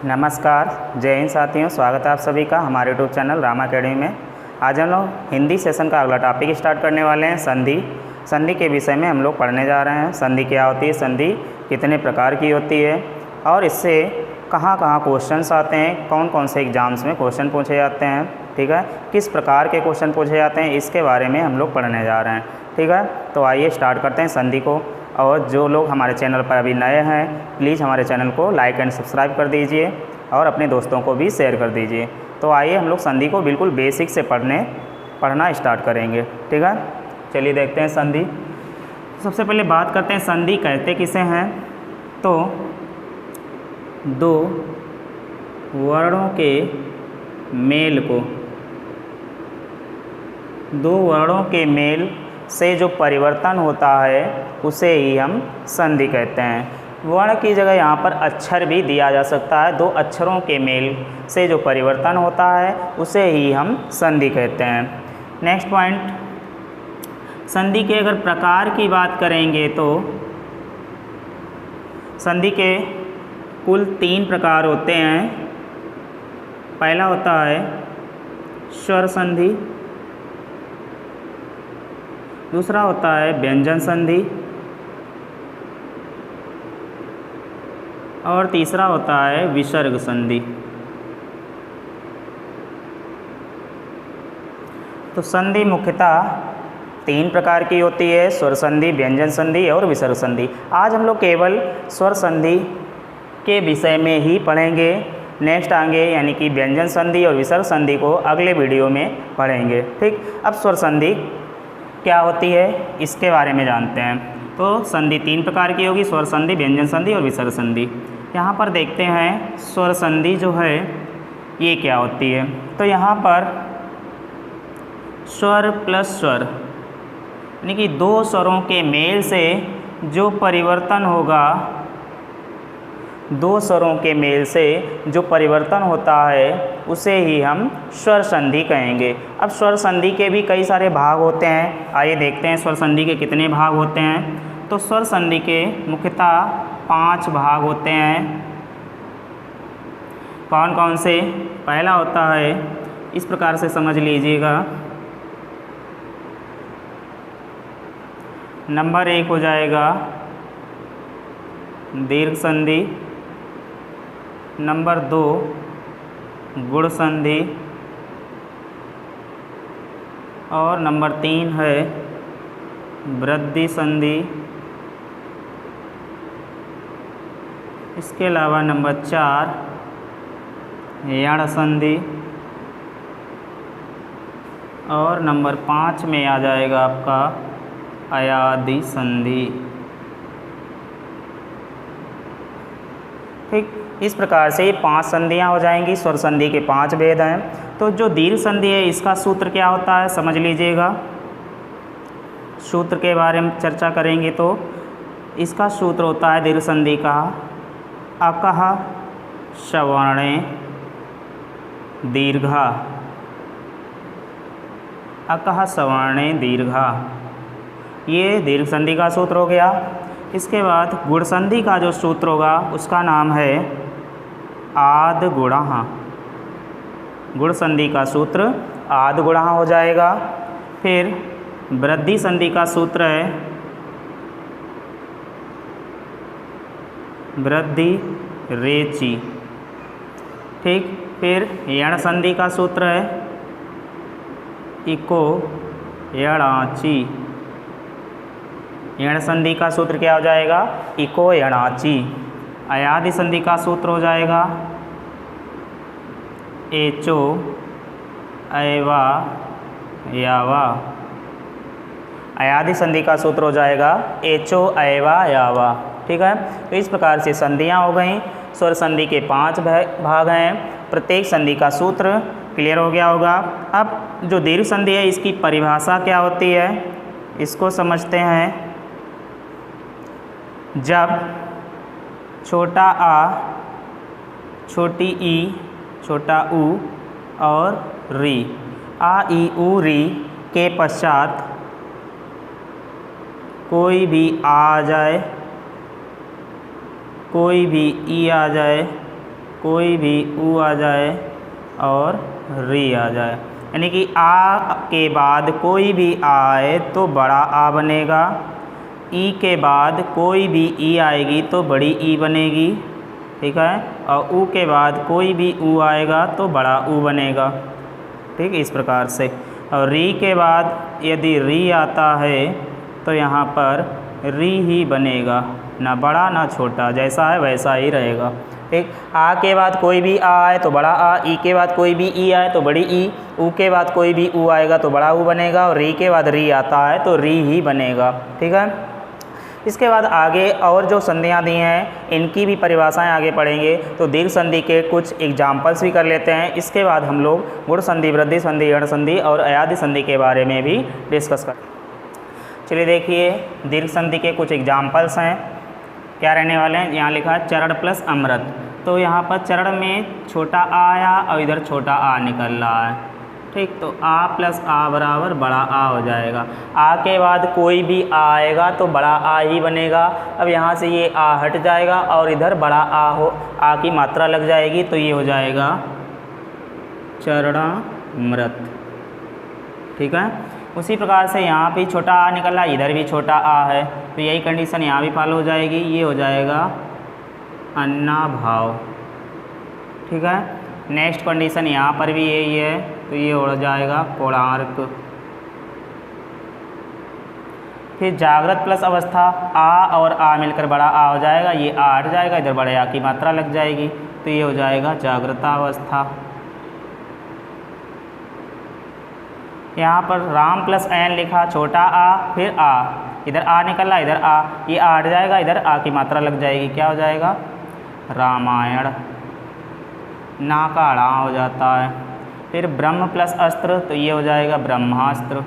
नमस्कार, जय हिंद साथियों। स्वागत है आप सभी का हमारे यूट्यूब चैनल रामा अकेडमी में। आज हम लोग हिंदी सेशन का अगला टॉपिक स्टार्ट करने वाले हैं, संधि। संधि के विषय में हम लोग पढ़ने जा रहे हैं। संधि क्या होती है, संधि कितने प्रकार की होती है और इससे कहाँ कहाँ क्वेश्चंस आते हैं, कौन कौन से एग्ज़ाम्स में क्वेश्चन पूछे जाते हैं, ठीक है, किस प्रकार के क्वेश्चन पूछे जाते हैं, इसके बारे में हम लोग पढ़ने जा रहे हैं, ठीक है। तो आइए स्टार्ट करते हैं संधि को। और जो लोग हमारे चैनल पर अभी नए हैं, प्लीज़ हमारे चैनल को लाइक एंड सब्सक्राइब कर दीजिए और अपने दोस्तों को भी शेयर कर दीजिए। तो आइए हम लोग संधि को बिल्कुल बेसिक से पढ़ना स्टार्ट करेंगे, ठीक है। चलिए देखते हैं संधि। सबसे पहले बात करते हैं संधि कहते किसे हैं। तो दो वर्णों के मेल को, दो वर्णों के मेल से जो परिवर्तन होता है उसे ही हम संधि कहते हैं। वर्ण की जगह यहाँ पर अक्षर भी दिया जा सकता है। दो अक्षरों के मेल से जो परिवर्तन होता है उसे ही हम संधि कहते हैं। नेक्स्ट पॉइंट, संधि के अगर प्रकार की बात करेंगे तो संधि के कुल 3 प्रकार होते हैं। पहला होता है स्वर संधि, दूसरा होता है व्यंजन संधि और तीसरा होता है विसर्ग संधि। तो संधि मुख्यतः 3 प्रकार की होती है, स्वर संधि, व्यंजन संधि और विसर्ग संधि। आज हम लोग केवल स्वर संधि के विषय में ही पढ़ेंगे। नेक्स्ट आगे यानी कि व्यंजन संधि और विसर्ग संधि को अगले वीडियो में पढ़ेंगे, ठीक। अब स्वर संधि क्या होती है इसके बारे में जानते हैं। तो संधि 3 प्रकार की होगी, स्वर संधि, व्यंजन संधि और विसर्ग संधि। यहाँ पर देखते हैं स्वर संधि जो है ये क्या होती है। तो यहाँ पर स्वर प्लस स्वर यानी कि 2 स्वरों के मेल से जो परिवर्तन होगा, 2 स्वरों के मेल से जो परिवर्तन होता है उसे ही हम स्वर संधि कहेंगे। अब स्वर संधि के भी कई सारे भाग होते हैं। आइए देखते हैं स्वर संधि के कितने भाग होते हैं। तो स्वर संधि के मुख्यतः 5 भाग होते हैं। कौन कौन से? पहला होता है, इस प्रकार से समझ लीजिएगा, नंबर 1 हो जाएगा दीर्घ संधि, नंबर 2 गुण संधि और नंबर 3 है वृद्धि संधि। इसके अलावा नंबर 4 यण संधि और नंबर 5 में आ जाएगा आपका अयादि संधि, ठीक। इस प्रकार से ये 5 संधियाँ हो जाएंगी। स्वर संधि के 5 भेद हैं। तो जो दीर्घ संधि है इसका सूत्र क्या होता है समझ लीजिएगा। सूत्र के बारे में चर्चा करेंगे तो इसका सूत्र होता है दीर्घ संधि का अकः सवर्णे दीर्घा, अकः सवर्णे दीर्घा, ये दीर्घ संधि का सूत्र हो गया। इसके बाद गुण संधि का जो सूत्र होगा उसका नाम है आद गुणः। गुण संधि का सूत्र आद गुणः हो जाएगा। फिर वृद्धि संधि का सूत्र है वृद्धि रेचि, ठीक। फिर यण संधि का सूत्र है इको यणाचि। यण संधि का सूत्र क्या हो जाएगा? इको यणाचि। अयादि संधि का सूत्र हो जाएगा एचो ऐवा यावा। अयादि संधि का सूत्र हो जाएगा एचो ऐवा यावा, ठीक है। तो इस प्रकार से संधियाँ हो गई। स्वर संधि के 5 भाग हैं। प्रत्येक संधि का सूत्र क्लियर हो गया होगा। अब जो दीर्घ संधि है इसकी परिभाषा क्या होती है इसको समझते हैं। जब छोटा आ, छोटी ई, छोटा ऊ और री, आ ई ऊ री के पश्चात कोई भी आ जाए, कोई भी ई आ जाए कोई भी ऊ आ जाए और री आ जाए, यानी कि आ के बाद कोई भी आए तो बड़ा आ बनेगा, ई के बाद कोई भी ई आएगी तो बड़ी ई बनेगी, ठीक है, और ऊ के बाद कोई भी ऊ आएगा तो बड़ा ऊ बनेगा, ठीक, इस प्रकार से। और री के बाद यदि री आता है तो यहाँ पर री ही बनेगा, ना बड़ा ना छोटा, जैसा है वैसा ही रहेगा, ठीक। आ के बाद कोई भी आ आए तो बड़ा आ, ई के बाद कोई भी ई आए तो बड़ी ई, ऊ के बाद कोई भी ऊ आएगा तो बड़ा ऊ बनेगा, और री के बाद री आता है तो री ही बनेगा, ठीक है। इसके बाद आगे और जो संधियाँ दी हैं इनकी भी परिभाषाएं आगे पढ़ेंगे, तो दीर्घ संधि के कुछ एग्जाम्पल्स भी कर लेते हैं। इसके बाद हम लोग गुण संधि, वृद्धि संधि, ऋण संधि और अयाधि संधि के बारे में भी डिस्कस करें। चलिए देखिए, दीर्घ संधि के कुछ एग्जाम्पल्स हैं, क्या रहने वाले हैं। यहाँ लिखा है चरण प्लस अमृत, तो यहाँ पर चरण में छोटा आ आया और इधर छोटा आ निकल रहा है, ठीक, तो आ प्लस आ बराबर बड़ा आ हो जाएगा। आ के बाद कोई भी आ आएगा तो बड़ा आ ही बनेगा। अब यहाँ से ये आ हट जाएगा और इधर बड़ा आ की मात्रा लग जाएगी, तो ये हो जाएगा चरणामृत, ठीक है। उसी प्रकार से यहाँ भी छोटा आ निकला, इधर भी छोटा आ है, तो यही कंडीशन यहाँ भी फॉलो हो जाएगी, ये हो जाएगा अन्नाभाव, ठीक है। नेक्स्ट कंडीशन यहाँ पर भी यही है, तो ये हो जाएगा कोणार्क। फिर जागृत प्लस अवस्था, आ और आ मिलकर बड़ा आ हो जाएगा, ये आ हट जाएगा, इधर बड़े आ की मात्रा लग जाएगी, तो ये हो जाएगा जागृतावस्था। यहाँ पर राम प्लस एन लिखा, छोटा आ फिर आ, इधर आ निकला, इधर आ, ये आ हट जाएगा, इधर आ की मात्रा लग जाएगी, क्या हो जाएगा रामायण। ना का ड़ा हो जाता है। फिर ब्रह्म प्लस अस्त्र, तो ये हो जाएगा ब्रह्मास्त्र।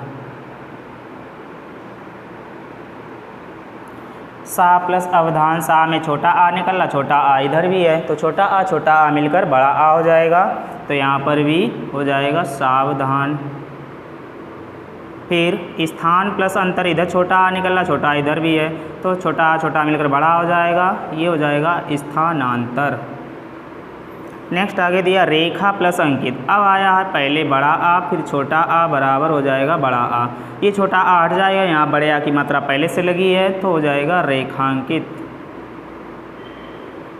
सा प्लस अवधान, सा में छोटा आ निकला, छोटा आ इधर भी है, तो छोटा आ मिलकर बड़ा आ हो जाएगा, तो यहाँ पर भी हो जाएगा सावधान। फिर स्थान प्लस अंतर, इधर छोटा आ निकला, छोटा आ इधर भी है, तो छोटा आ मिलकर बड़ा हो जाएगा, ये हो जाएगा स्थानांतर। नेक्स्ट आगे दिया रेखा प्लस अंकित, अब आया है पहले बड़ा आ फिर छोटा आ बराबर हो जाएगा बड़ा आ, ये छोटा आ हट जाएगा, यहाँ बड़े आ की मात्रा पहले से लगी है, तो हो जाएगा रेखांकित।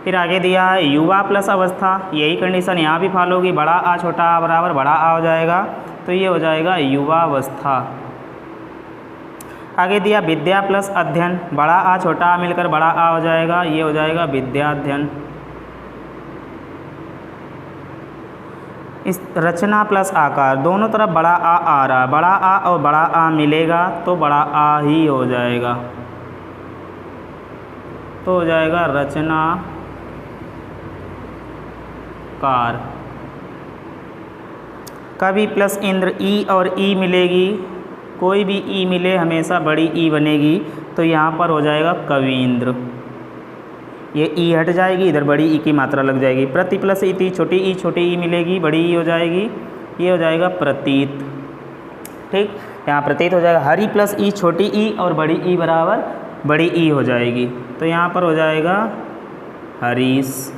फिर आगे दिया है युवा प्लस अवस्था, यही कंडीशन यहाँ भी फॉलो होगी, बड़ा आ छोटा आ बराबर बड़ा आ हो जाएगा, तो ये हो जाएगा युवावस्था। आगे दिया विद्या प्लस अध्ययन, बड़ा आ छोटा आ मिलकर बड़ा आ हो जाएगा, ये हो जाएगा विद्याध्ययन। इस रचना प्लस आकार, दोनों तरफ बड़ा आ रहा है, बड़ा आ और बड़ा आ मिलेगा तो बड़ा आ ही हो जाएगा, तो हो जाएगा रचनाकार। कवि प्लस इंद्र, ई और ई मिलेगी, कोई भी ई मिले हमेशा बड़ी ई बनेगी, तो यहाँ पर हो जाएगा कवींद्र, ये ई हट जाएगी, इधर बड़ी ई की मात्रा लग जाएगी। प्रति प्लस इति, छोटी ई मिलेगी, बड़ी ई हो जाएगी, ये हो जाएगा प्रतीत, ठीक, यहाँ प्रतीत हो जाएगा। हरि प्लस ई, छोटी ई और बड़ी ई बराबर बड़ी ई हो जाएगी, तो यहाँ पर हो जाएगा हरीश।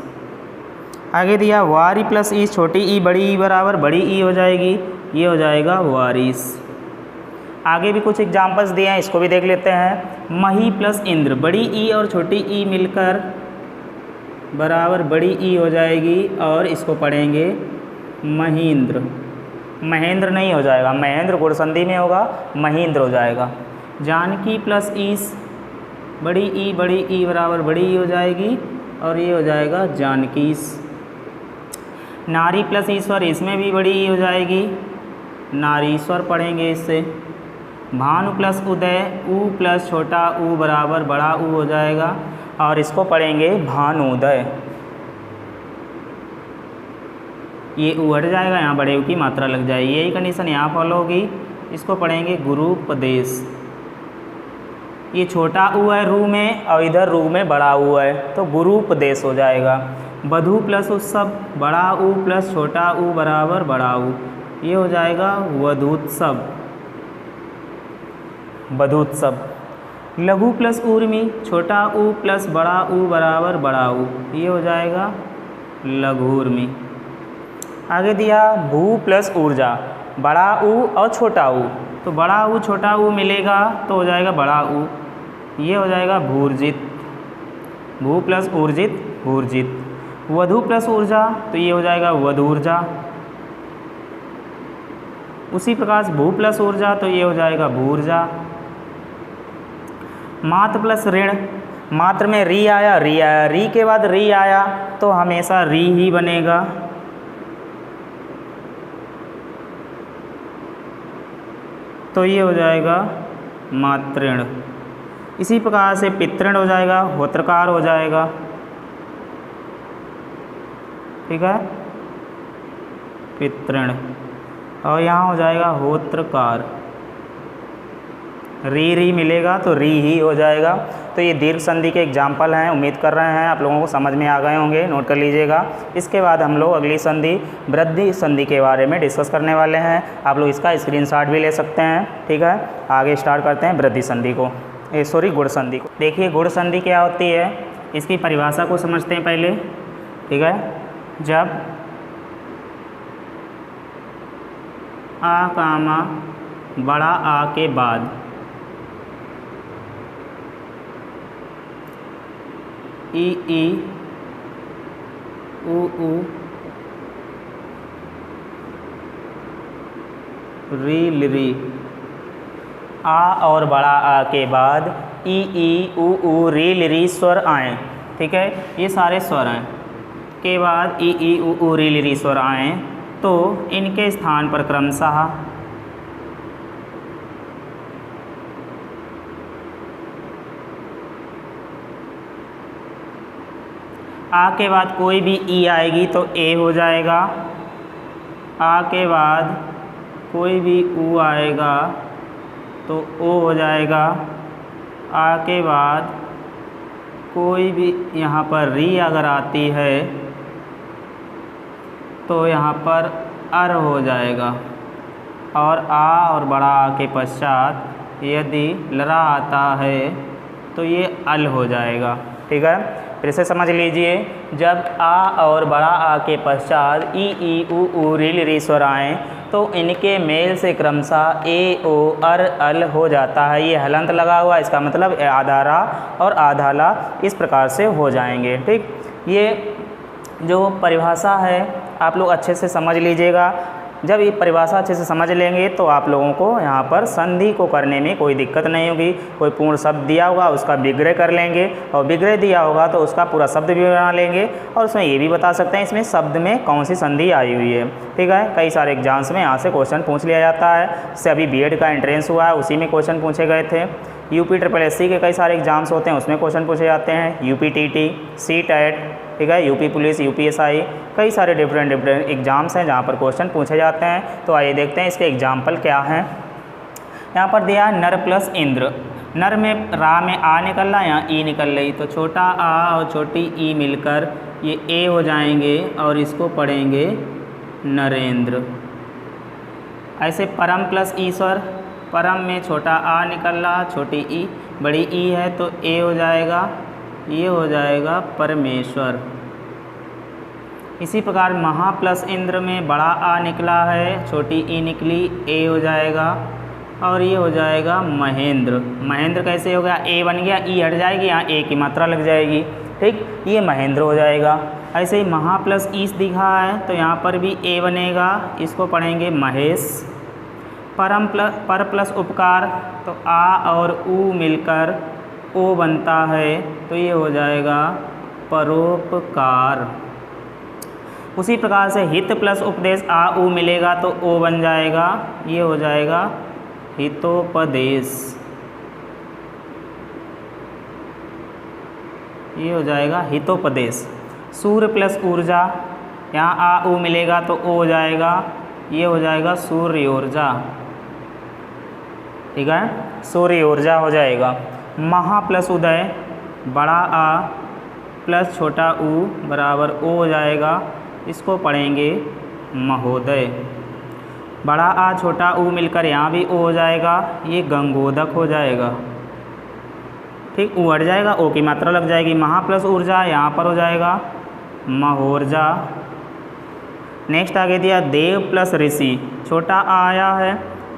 आगे दिया वारी प्लस ई, छोटी ई बड़ी ई बराबर बड़ी ई हो जाएगी, ये हो जाएगा वारिस। आगे भी कुछ एग्जाम्पल्स दिए हैं, इसको भी देख लेते हैं। मही प्लस इंद्र, बड़ी ई और छोटी ई मिलकर बराबर बड़ी ई हो जाएगी, और इसको पढ़ेंगे महींद्र। महेंद्र नहीं हो जाएगा, महेंद्र गुण संधि में होगा, महींद्र हो जाएगा। जानकी प्लस ईस, बड़ी ई बराबर बड़ी ई हो जाएगी, और ये हो जाएगा जानकीस। नारी प्लस ईश्वर, इसमें भी बड़ी ई हो जाएगी, नारीश्वर पढ़ेंगे इससे। भानु प्लस उदय, ऊ प्लस छोटा ऊ बराबर बड़ा ऊ हो जाएगा, और इसको पढ़ेंगे भानुदय, ये ऊ हट जाएगा, यहाँ बड़े ऊ की मात्रा लग जाएगी, यही कंडीशन यहाँ फॉलो होगी। इसको पढ़ेंगे गुरुपदेश, ये छोटा ऊ है रू में और इधर रू में बड़ा ऊ है, तो गुरुपदेश हो जाएगा। वधू प्लस उत्सव, बड़ा ऊ प्लस छोटा ऊ बराबर बड़ा ऊ, ये हो जाएगा वधूत्सव, वधूत्सव। लघु प्लस ऊर्मी, छोटा ऊ प्लस बड़ा ऊ बराबर बड़ा ऊ, ये हो जाएगा लघूर्मी। आगे दिया भू प्लस ऊर्जा, बड़ा ऊ और छोटा ऊ, तो बड़ा ऊ छोटा ऊ मिलेगा तो हो जाएगा बड़ा ऊ, ये हो जाएगा भूर्जित। भू प्लस ऊर्जित भूर्जित। वधु प्लस ऊर्जा तो ये हो जाएगा वधूर्जा। उसी प्रकार से भू प्लस ऊर्जा तो ये हो जाएगा भूर्जा। मात्र प्लस ऋण, मात्र में री आया, री आया, री के बाद री आया तो हमेशा री ही बनेगा। तो ये हो जाएगा मातृण। इसी प्रकार से पितृण हो जाएगा, होत्रकार हो जाएगा। ठीक है, पितृण, और यहाँ हो जाएगा होत्रकार। री मिलेगा तो री ही हो जाएगा। तो ये दीर्घ संधि के एग्जाम्पल हैं, उम्मीद कर रहे हैं आप लोगों को समझ में आ गए होंगे, नोट कर लीजिएगा। इसके बाद हम लोग अगली संधि वृद्धि संधि के बारे में डिस्कस करने वाले हैं। आप लोग इसका स्क्रीनशॉट भी ले सकते हैं। ठीक है, आगे स्टार्ट करते हैं वृद्धि संधि को, गुण संधि को। देखिए गुण संधि क्या होती है, इसकी परिभाषा को समझते हैं पहले। ठीक है, जब आ कामा बड़ा आ के बाद ई ऊ री आ और बड़ा आ के बाद ई ऊ री स्वर आए। ठीक है, ये सारे स्वर हैं के बाद ई ऊ री स्वर आए तो इनके स्थान पर क्रमशः आ के बाद कोई भी ई आएगी तो ए हो जाएगा। आ के बाद कोई भी ऊ आएगा तो ओ हो जाएगा। आ के बाद कोई भी यहाँ पर री अगर आती है तो यहाँ पर अर हो जाएगा। और आ और बड़ा आ के पश्चात यदि लरा आता है तो ये अल हो जाएगा। ठीक है, फिर से समझ लीजिए, जब आ और बड़ा आ के पश्चात ई ऊ री स्वर आए तो इनके मेल से क्रमशः ए ओ अर अल हो जाता है। ये हलंत लगा हुआ, इसका मतलब आधारा और आधाला इस प्रकार से हो जाएंगे। ठीक, ये जो परिभाषा है आप लोग अच्छे से समझ लीजिएगा। जब ये परिभाषा अच्छे से समझ लेंगे तो आप लोगों को यहाँ पर संधि को करने में कोई दिक्कत नहीं होगी। कोई पूर्ण शब्द दिया होगा उसका विग्रह कर लेंगे, और विग्रह दिया होगा तो उसका पूरा शब्द भी बना लेंगे, और उसमें ये भी बता सकते हैं इसमें शब्द में कौन सी संधि आई हुई है। ठीक है, कई सारे एग्जाम्स में यहाँ से क्वेश्चन पूछ लिया जाता है। जैसे अभी बीएड का एंट्रेंस हुआ है, उसी में क्वेश्चन पूछे गए थे। UPSSC के कई सारे एग्जाम्स होते हैं, उसमें क्वेश्चन पूछे जाते हैं। UPTT, CTET, ठीक है, यूपी पुलिस, UPSI, कई सारे डिफरेंट एग्जाम्स हैं जहाँ पर क्वेश्चन पूछे जाते हैं। तो आइए देखते हैं इसके एग्जाम्पल क्या हैं। यहाँ पर दिया नर प्लस इंद्र। नर में रा में आ निकल रहा है, यहाँ ई निकल रही, तो छोटा आ और छोटी ई मिलकर ये ए हो जाएंगे और इसको पढ़ेंगे नरेंद्र। ऐसे परम प्लस ईश्वर, परम में छोटा आ निकल रहा, छोटी ई, बड़ी ई है तो ए हो जाएगा, ये हो जाएगा परमेश्वर। इसी प्रकार महा प्लस इंद्र में बड़ा आ निकला है, छोटी ई निकली, ए हो जाएगा, और ये हो जाएगा महेंद्र। महेंद्र कैसे हो गया, ए बन गया, ई हट जाएगी, यहाँ ए की मात्रा लग जाएगी। ठीक, ये महेंद्र हो जाएगा। ऐसे ही महा प्लस ईस दिखा है तो यहाँ पर भी ए बनेगा, इसको पढ़ेंगे महेश। पर प्लस उपकार, तो आ और ऊ मिलकर ओ बनता है तो ये हो जाएगा परोपकार। उसी प्रकार से हित प्लस उपदेश, आ ऊ मिलेगा तो ओ बन जाएगा, ये हो जाएगा हितोपदेश, ये हो जाएगा हितोपदेश। सूर्य प्लस ऊर्जा, यहाँ आ ऊ मिलेगा तो ओ हो जाएगा, ये हो जाएगा सूर्य ऊर्जा। ठीक है, सूर्य ऊर्जा हो जाएगा। महा प्लस उदय, बड़ा आ प्लस छोटा ऊ बराबर ओ हो जाएगा, इसको पढ़ेंगे महोदय। बड़ा आ छोटा ऊ मिलकर यहाँ भी ओ हो जाएगा, ये गंगोदक हो जाएगा। ठीक, ऊ हट जाएगा, ओ की मात्रा लग जाएगी। महा प्लस ऊर्जा यहाँ पर हो जाएगा महोर्जा। नेक्स्ट आगे दिया देव प्लस ऋषि, छोटा आ आया है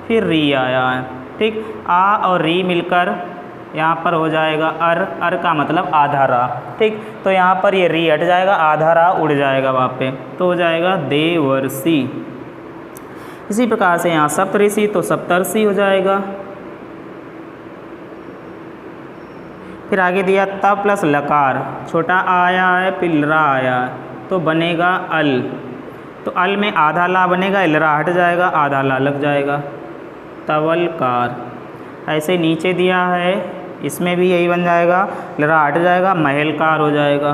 फिर री आया है, ठीक। आ और री मिलकर यहाँ पर हो जाएगा अर, अर का मतलब आधा रा, ठीक। तो यहाँ पर ये री हट जाएगा, आधा रा उड़ जाएगा वहाँ पे, तो हो जाएगा देवर्षि। इसी प्रकार से यहाँ सप्तऋषि तो सप्तर्षि हो जाएगा। फिर आगे दिया त प्लस लकार, छोटा आ आया है फिर रा आया है, तो बनेगा अल। तो अल में आधा ला बनेगा, इलरा हट जाएगा, आधा ला लग जाएगा, तवलकार। ऐसे नीचे दिया है इसमें भी यही बन जाएगा, लरा हट जाएगा, महलकार हो जाएगा,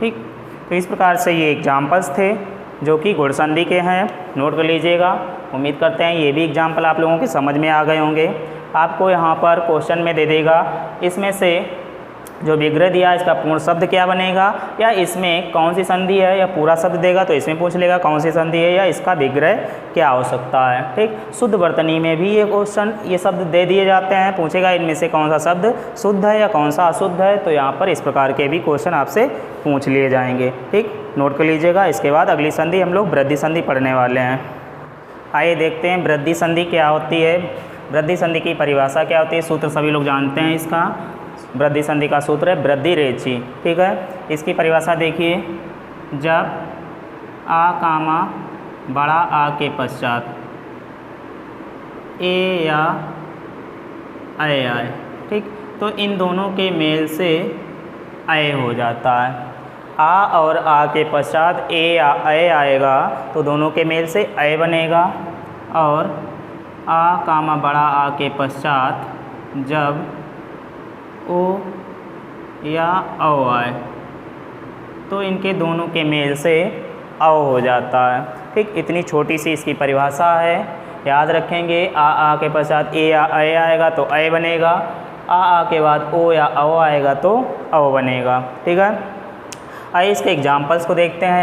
ठीक। तो इस प्रकार से ये एग्जाम्पल्स थे जो कि गुण संधि के हैं, नोट कर लीजिएगा। उम्मीद करते हैं ये भी एग्जाम्पल आप लोगों के समझ में आ गए होंगे। आपको यहाँ पर क्वेश्चन में दे देगा इसमें से जो विग्रह दिया इसका पूर्ण शब्द क्या बनेगा, या इसमें कौन सी संधि है, या पूरा शब्द देगा तो इसमें पूछ लेगा कौन सी संधि है, या इसका विग्रह क्या हो सकता है, ठीक। शुद्ध वर्तनी में भी ये क्वेश्चन ये शब्द दे दिए जाते हैं, पूछेगा इनमें से कौन सा शब्द शुद्ध है या कौन सा अशुद्ध है, तो यहाँ पर इस प्रकार के भी क्वेश्चन आपसे पूछ लिए जाएंगे, ठीक। नोट कर लीजिएगा। इसके बाद अगली संधि हम लोग वृद्धि संधि पढ़ने वाले हैं। आइए देखते हैं वृद्धि संधि क्या होती है। वृद्धि संधि की परिभाषा क्या होती है, सूत्र सभी लोग जानते हैं इसका। वृद्धि संधि का सूत्र है वृद्धि रेचि, ठीक है। इसकी परिभाषा देखिए, जब आ कामा बड़ा आ के पश्चात ए या अय आए, ठीक। तो इन दोनों के मेल से अय हो जाता है। आ और आ के पश्चात ए या अय आएगा तो दोनों के मेल से अय बनेगा, और आ कामा बड़ा आ के पश्चात जब ओ या औ आए तो इनके दोनों के मेल से औ हो जाता है, ठीक। इतनी छोटी सी इसकी परिभाषा है, याद रखेंगे। आ के पश्चात ए या अय आएगा तो अय बनेगा, आ के बाद ओ या औ आएगा तो औ बनेगा, ठीक है। आइए इसके एग्जाम्पल्स को देखते हैं।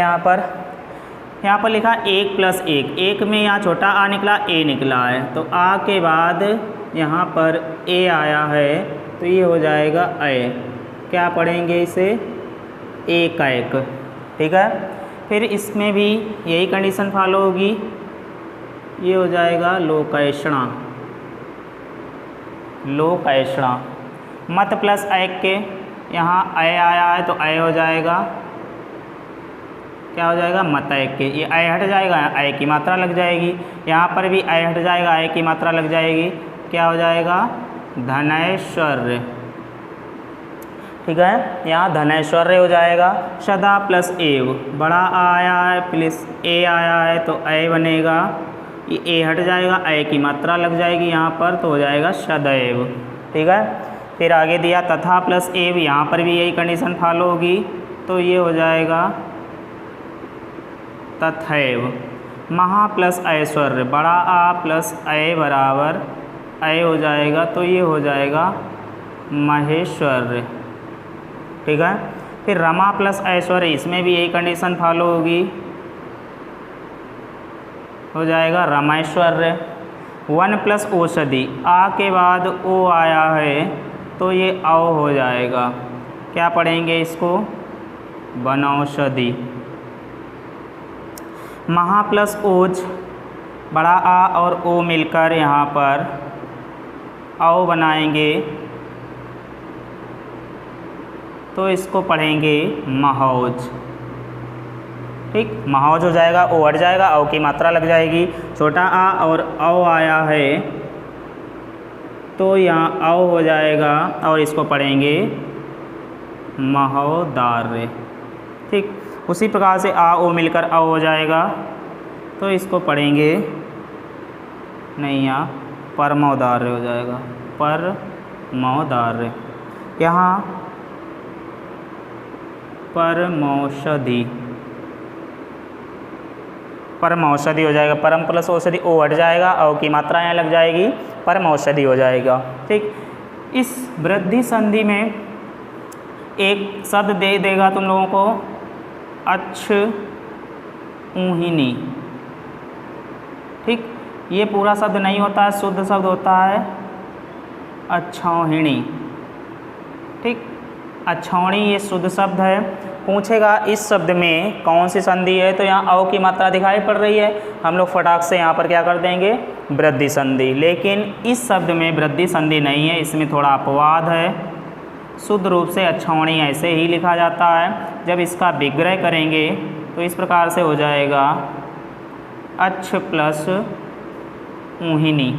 यहाँ पर लिखा 1 प्लस 1, 1 में यहाँ छोटा आ निकला, ए निकला है, तो आ के बाद यहाँ पर ए आया है तो ये हो जाएगा अय। क्या पढ़ेंगे इसे, एक का एक, ठीक है। फिर इसमें भी यही कंडीशन फॉलो होगी, ये हो जाएगा लोकैषणा, लोकैषणा। मत प्लस अय के, यहाँ अय आया है तो अय हो जाएगा, क्या हो जाएगा, मत अय के। ये अय हट जाएगा, अय की मात्रा लग जाएगी, यहाँ पर भी अय हट जाएगा, अय की मात्रा लग जाएगी, क्या हो जाएगा, धनैश्वर्य, ठीक है। यहाँ धनैश्वर्य हो जाएगा। सदा प्लस एव, बड़ा आ आया है प्लस ए आया है तो अय बनेगा, ये ए हट जाएगा, अय की मात्रा लग जाएगी यहाँ पर, तो हो जाएगा सदैव, ठीक है। फिर आगे दिया तथा प्लस एव, यहाँ पर भी यही कंडीशन फॉलो होगी, तो ये हो जाएगा तथैव। महा प्लस ऐश्वर्य, बड़ा आ प्लस अय बराबर अय हो जाएगा, तो ये हो जाएगा महेश्वर्य, ठीक है। फिर रमा प्लस ऐश्वर्य, इसमें भी यही कंडीशन फॉलो होगी, हो जाएगा रमैश्वर्य। 1 प्लस औषधि, आ के बाद ओ आया है तो ये औ हो जाएगा, क्या पढ़ेंगे इसको, वनौषधि। महा प्लस ओज, बड़ा आ और ओ मिलकर यहाँ पर औ बनाएंगे तो इसको पढ़ेंगे महौज, ठीक। महौज हो जाएगा, ओ हट जाएगा, औ की मात्रा लग जाएगी, छोटा आ और औ आया है तो यहाँ औ हो जाएगा, और इसको पढ़ेंगे महोदार्य, ठीक। उसी प्रकार से आ ओ मिलकर औ हो जाएगा तो इसको पढ़ेंगे, नहीं यहाँ परमौदार्य हो जाएगा, परमौदार्य। यहाँ परमौषधि, परमौषधि हो जाएगा, परम प्लस औषधि ओ हट जाएगा, औ की मात्रा यहाँ लग जाएगी, परमौषधि हो जाएगा, ठीक। इस वृद्धि संधि में एक शब्द दे देगा तुम लोगों को, अच्छ ऊहिनी, ठीक। ये पूरा शब्द नहीं होता है, शुद्ध शब्द होता है अच्छौहिणी, ठीक। अच्छौणी ये शुद्ध शब्द है, पूछेगा इस शब्द में कौन सी संधि है, तो यहाँ अ की मात्रा दिखाई पड़ रही है, हम लोग फटाक से यहाँ पर क्या कर देंगे, वृद्धि संधि। लेकिन इस शब्द में वृद्धि संधि नहीं है, इसमें थोड़ा अपवाद है। शुद्ध रूप से अक्षौणी ऐसे ही लिखा जाता है। जब इसका विग्रह करेंगे तो इस प्रकार से हो जाएगा अक्ष प्लस ऊहिनी।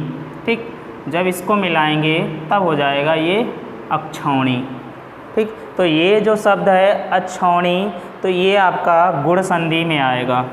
ठीक, जब इसको मिलाएंगे तब हो जाएगा ये अक्षौणी। ठीक, तो ये जो शब्द है अक्षौणी, तो ये आपका गुण संधि में आएगा।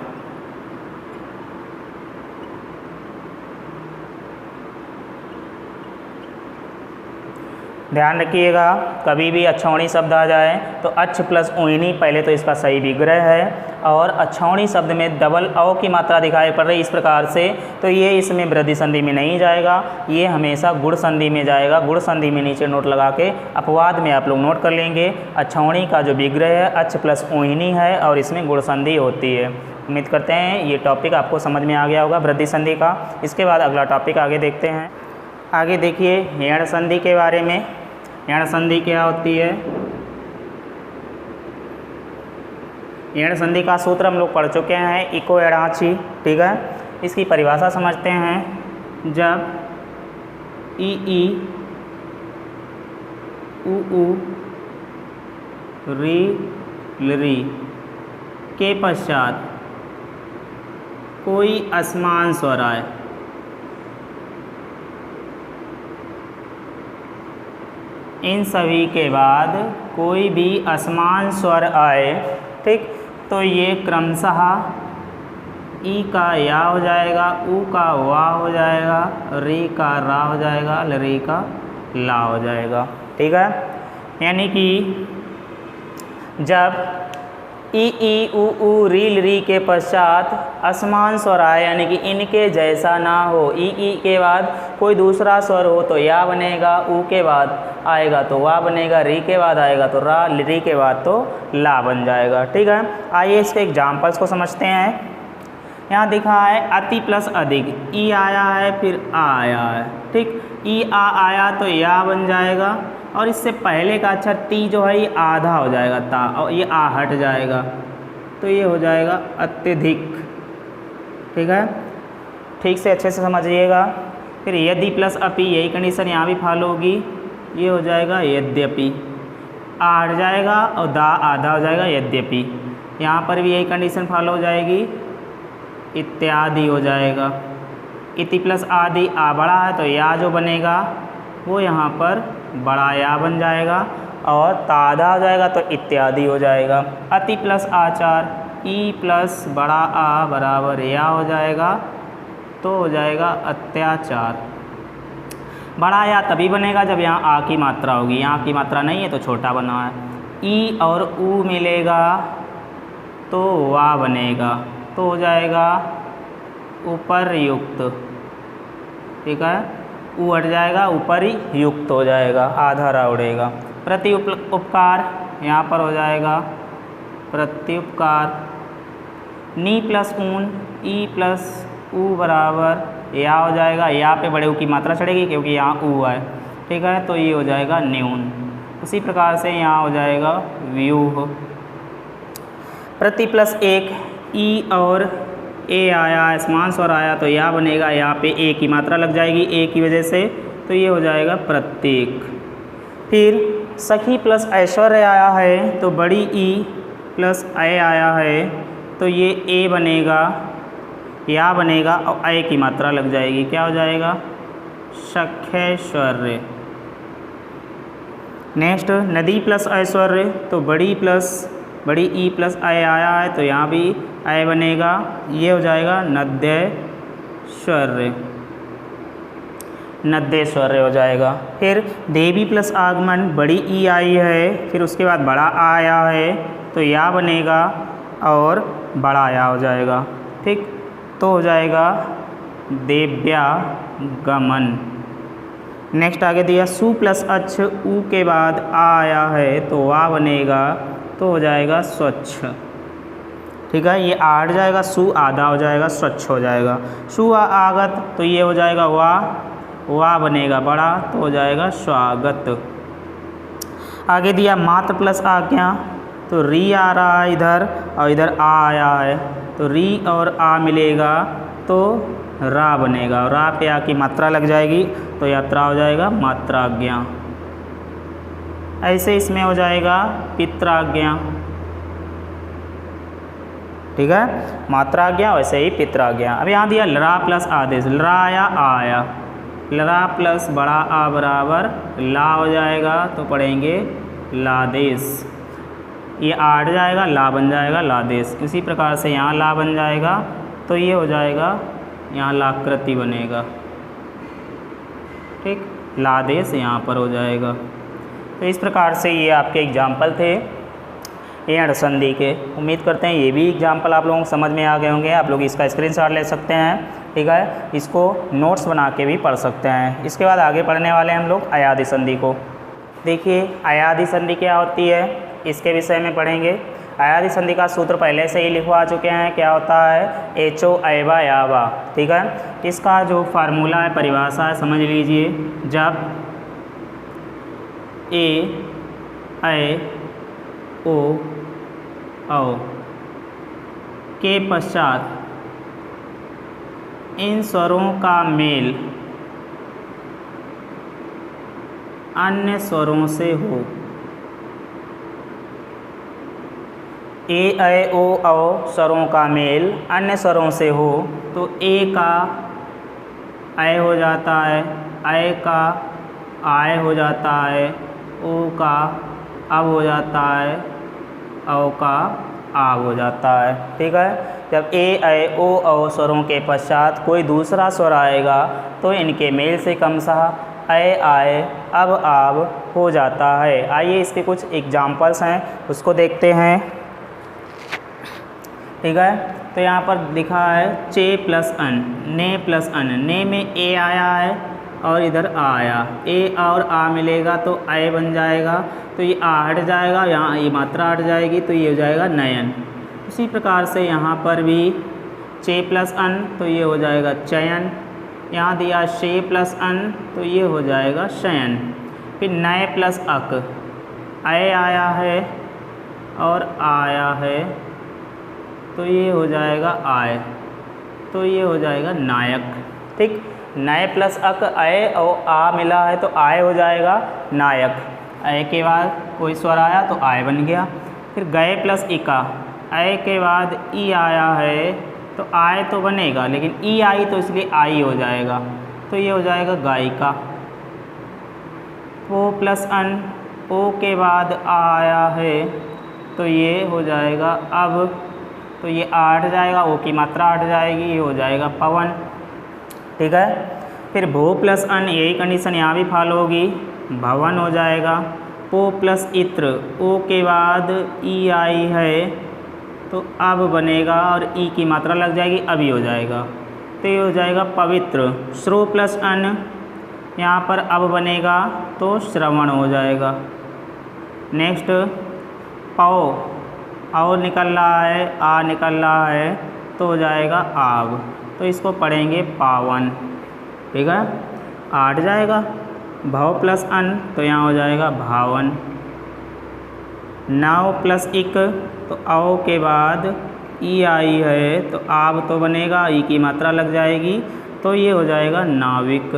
ध्यान रखिएगा, कभी भी अक्षौणी शब्द आ जाए तो अक्ष प्लस ऊहिनी, पहले तो इसका सही विग्रह है, और अक्षौणी शब्द में डबल अ की मात्रा दिखाई पड़ रही इस प्रकार से, तो ये इसमें वृद्धि संधि में नहीं जाएगा, ये हमेशा गुण संधि में जाएगा। गुण संधि में नीचे नोट लगा के अपवाद में आप लोग नोट कर लेंगे। अक्षौणी का जो विग्रह है अक्ष प्लस ऊहिनी है और इसमें गुण संधि होती है। उम्मीद करते हैं ये टॉपिक आपको समझ में आ गया होगा वृद्धि संधि का। इसके बाद अगला टॉपिक आगे देखते हैं। आगे देखिए यण संधि के बारे में। यण संधि क्या होती है? यण संधि का सूत्र हम लोग पढ़ चुके हैं, इको एड़ाची। ठीक है, इसकी परिभाषा समझते हैं। जब ई उ री के पश्चात कोई असमान स्वर आए, इन सभी के बाद कोई भी असमान स्वर आए, ठीक, तो ये क्रमशः ई का या हो जाएगा, ऊ का वा हो जाएगा, री का रा हो जाएगा, री का ला हो जाएगा। ठीक है, यानी कि जब ई उ री के पश्चात असमान स्वर आए, यानी कि इनके जैसा ना हो, ई के बाद कोई दूसरा स्वर हो तो या बनेगा, ऊ के बाद आएगा तो वा बनेगा, री के बाद आएगा तो रा, री के बाद तो ला बन जाएगा। ठीक है, आइए इसके एग्जाम्पल्स को समझते हैं। यहाँ दिखा है अति प्लस अधिक, ई आया है फिर आ आया है। ठीक, ई आ आया तो या बन जाएगा, और इससे पहले का अक्षर टी जो है ये आधा हो जाएगा ता, और ये आ हट जाएगा तो ये हो जाएगा अत्यधिक। ठीक है, ठीक से अच्छे से समझिएगा। फिर यदि प्लस अपि, यही कंडीशन यहाँ भी फॉलो होगी, ये हो जाएगा यद्यपि, आ हट जाएगा और दा आधा हो जाएगा यद्यपि। यहाँ पर भी यही कंडीशन फॉलो हो जाएगी, इत्यादि हो जाएगा। इति प्लस आदि, आ बड़ा है तो या जो बनेगा वो यहाँ पर बड़ा या बन जाएगा, और ताधा हो जाएगा तो इत्यादि हो जाएगा। अति प्लस आचार, ई प्लस बड़ा आ बराबर या हो जाएगा तो हो जाएगा अत्याचार। बड़ा या तभी बनेगा जब यहाँ आ की मात्रा होगी, यहाँ की मात्रा नहीं है तो छोटा बना है। ई और ऊ मिलेगा तो वा बनेगा तो हो जाएगा उपर्युक्त। ठीक है, ऊ हट जाएगा, ऊपर ही युक्त हो जाएगा, आधा रा उड़ेगा। प्रति उपकार, यहाँ पर हो जाएगा प्रत्युपकार। नी प्लस ऊन, ई प्लस ऊ बराबर या हो जाएगा, या पे बड़े ऊ की मात्रा चढ़ेगी क्योंकि यहाँ ऊ है। ठीक है, तो ये हो जाएगा न्यून। उसी प्रकार से यहाँ हो जाएगा व्यूह। प्रति प्लस एक, ई और ए आया, असमान स्वर आया तो या बनेगा, यहाँ पे ए की मात्रा लग जाएगी ए की वजह से, तो ये हो जाएगा प्रत्येक। फिर सखी प्लस ऐश्वर्य आया है तो बड़ी ई प्लस ए आया है तो ये ए बनेगा, या बनेगा और ए की मात्रा लग जाएगी, क्या हो जाएगा सख्यैश्वर्य। नेक्स्ट नदी प्लस ऐश्वर्य तो बड़ी ई प्लस ए आया है तो यहाँ भी ए बनेगा, ये हो जाएगा नद्यैश्वर्य, नद्यैश्वर्य हो जाएगा। फिर देवी प्लस आगमन, बड़ी ई आई है फिर उसके बाद बड़ा आ आया है तो या बनेगा और बड़ा या हो जाएगा। ठीक, तो हो जाएगा देव्यागमन। नेक्स्ट आगे दिया सु प्लस अच्छ, ऊ के बाद आ आया है तो वा बनेगा तो हो जाएगा स्वच्छ। ठीक है, ये आठ जाएगा, सु आधा हो जाएगा, स्वच्छ हो जाएगा। सु आगत तो ये हो जाएगा वा बनेगा बड़ा तो हो जाएगा स्वागत। आगे दिया मात्र प्लस आज्ञा, तो री आ रहा है इधर और इधर आ आया है, तो री और आ मिलेगा तो रा बनेगा, और रा पे आ की मात्रा लग जाएगी तो यात्रा हो जाएगा मात्राज्ञा। ऐसे इसमें हो जाएगा पित्राज्ञा। ठीक है, मात्राज्ञा वैसे ही पित्राज्ञा। अब यहाँ दिया लरा प्लस आदेश, लरा आया आ आया, लरा प्लस बड़ा आ बराबर ला हो जाएगा, तो पढ़ेंगे लादेश। ये आठ जाएगा, ला बन जाएगा लादेश। इसी प्रकार से यहाँ ला बन जाएगा, तो ये हो जाएगा यहाँ लाकृति बनेगा। ठीक, लादेश यहाँ पर हो जाएगा। तो इस प्रकार से ये आपके एग्जाम्पल थे एंड संधि के। उम्मीद करते हैं ये भी एग्जाम्पल आप लोगों को समझ में आ गए होंगे। आप लोग इसका स्क्रीनशॉट ले सकते हैं, ठीक है, इसको नोट्स बना के भी पढ़ सकते हैं। इसके बाद आगे पढ़ने वाले हैं हम लोग अयादि संधि को। देखिए अयादि संधि क्या होती है, इसके विषय में पढ़ेंगे। अयादि संधि का सूत्र पहले से ही लिखवा चुके हैं, क्या होता है, एचो ऐवा यावा। ठीक है, इसका जो फार्मूला है, परिभाषा है, समझ लीजिए। जब ए ऐ ओ औ के पश्चात इन स्वरों का मेल अन्य स्वरों से हो। ए ऐ ओ औ स्वरों का मेल अन्य स्वरों से हो, तो ए का ऐ हो जाता है, ऐ का आय हो जाता है, ओ का अब हो जाता है, औ का आव हो जाता है। ठीक है, जब ए ऐ ओ औ स्वरों के पश्चात कोई दूसरा स्वर आएगा तो इनके मेल से क्रमशः ऐ आए अब आव हो जाता है। आइए इसके कुछ एग्जाम्पल्स हैं, उसको देखते हैं। ठीक है, तो यहाँ पर लिखा है चे प्लस अन, ने प्लस अन। ने में ए आया है और इधर आ आया, ए और आ मिलेगा तो ऐ बन जाएगा, तो ये आ हट जाएगा, यहाँ ये मात्रा हट जाएगी, तो ये हो जाएगा नयन। उसी प्रकार से यहाँ पर भी चे प्लस अन, तो ये हो जाएगा चयन। यहाँ दिया शे प्लस अन, तो ये हो जाएगा शयन। फिर नय प्लस अक, ऐ आया है और आया है, तो ये हो जाएगा आय, तो ये हो जाएगा नायक। ठीक, नय प्लस अक ऐ और आ मिला है तो आय हो जाएगा नायक। ऐ के बाद कोई स्वर आया तो आय बन गया। फिर गए प्लस इका, ऐ के बाद ई आया है तो आय तो बनेगा, लेकिन ई आई तो इसलिए आई हो जाएगा, तो ये हो जाएगा गायिका। ओ प्लस अन, ओ के बाद आ आया है तो ये हो जाएगा अब, तो ये आ हट जाएगा, ओ की मात्रा हट जाएगी, ये हो जाएगा पवन। ठीक है, फिर भो प्लस अन, यही कंडीशन यहाँ भी फॉलो होगी, भवन हो जाएगा। पो प्लस इत्र, ओ के बाद ई आई है तो अब बनेगा और ई की मात्रा लग जाएगी, अभी हो जाएगा, तो ये हो जाएगा पवित्र। श्रो प्लस अन, यहाँ पर अब बनेगा तो श्रवण हो जाएगा। नेक्स्ट पौ, और निकल रहा है, आ निकल रहा है तो हो जाएगा आव, तो इसको पढ़ेंगे पावन। ठीक है, आठ जाएगा। भव प्लस अन, तो यहाँ हो जाएगा भावन। नाव प्लस इक, तो औ के बाद ई आई है तो आव तो बनेगा, ई की मात्रा लग जाएगी, तो ये हो जाएगा नाविक।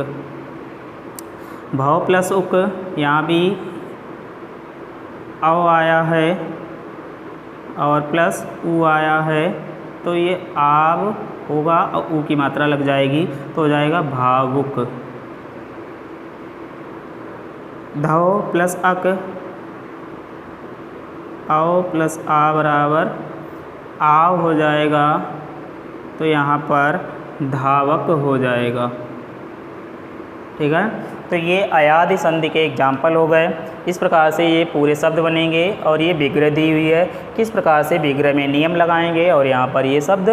भव प्लस उक, यहाँ भी औ आया है और प्लस ऊ आया है, तो ये आव होगा और ऊ की मात्रा लग जाएगी, तो हो जाएगा भावुक। धव प्लस अक, औ प्लस आ बराबर आव हो जाएगा, तो यहाँ पर धावक हो जाएगा। ठीक है, तो ये अयादि संधि के एग्जाम्पल हो गए। इस प्रकार से ये पूरे शब्द बनेंगे और ये विग्रह दी हुई है, किस प्रकार से विग्रह में नियम लगाएंगे और यहाँ पर ये शब्द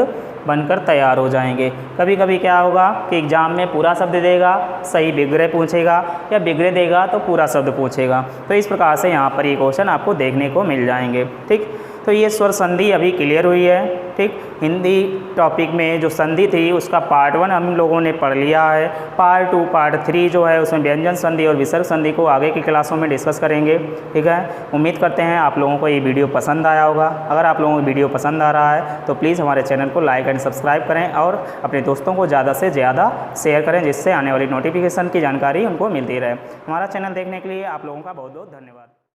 बनकर तैयार हो जाएंगे। कभी कभी क्या होगा कि एग्जाम में पूरा शब्द देगा, सही विग्रह पूछेगा, या विग्रह देगा तो पूरा शब्द पूछेगा। तो इस प्रकार से यहाँ पर ये क्वेश्चन आपको देखने को मिल जाएंगे। ठीक, तो ये स्वर संधि अभी क्लियर हुई है। ठीक, हिंदी टॉपिक में जो संधि थी उसका पार्ट 1 हम लोगों ने पढ़ लिया है। पार्ट 2 पार्ट 3 जो है उसमें व्यंजन संधि और विसर्ग संधि को आगे की क्लासों में डिस्कस करेंगे। ठीक है, उम्मीद करते हैं आप लोगों को ये वीडियो पसंद आया होगा। अगर आप लोगों को वीडियो पसंद आ रहा है तो प्लीज़ हमारे चैनल को लाइक एंड सब्सक्राइब करें और अपने दोस्तों को ज़्यादा से ज़्यादा शेयर करें, जिससे आने वाली नोटिफिकेशन की जानकारी उनको मिलती रहे। हमारा चैनल देखने के लिए आप लोगों का बहुत बहुत धन्यवाद।